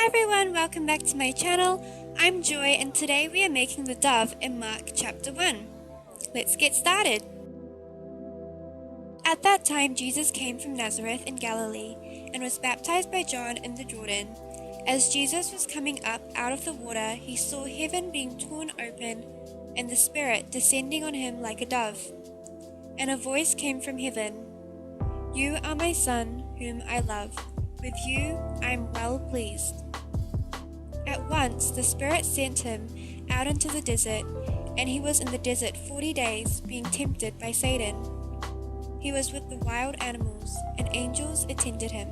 Hi everyone, welcome back to my channel. I'm Joy and today we are making the dove in Mark chapter 1. Let's get started. At that time Jesus came from Nazareth in Galilee and was baptized by John in the Jordan. As Jesus was coming up out of the water, he saw heaven being torn open and the Spirit descending on him like a dove. And a voice came from heaven, "You are my Son, whom I love. With you I am well pleased." At once the Spirit sent him out into the desert, and he was in the desert 40 days, being tempted by Satan. He was with the wild animals, and angels attended him.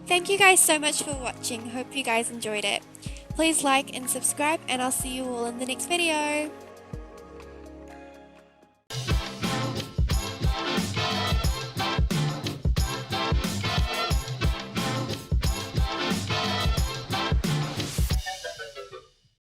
Thank you guys so much for watching. Hope you guys enjoyed it. Please like and subscribe, and I'll see you all in the next video.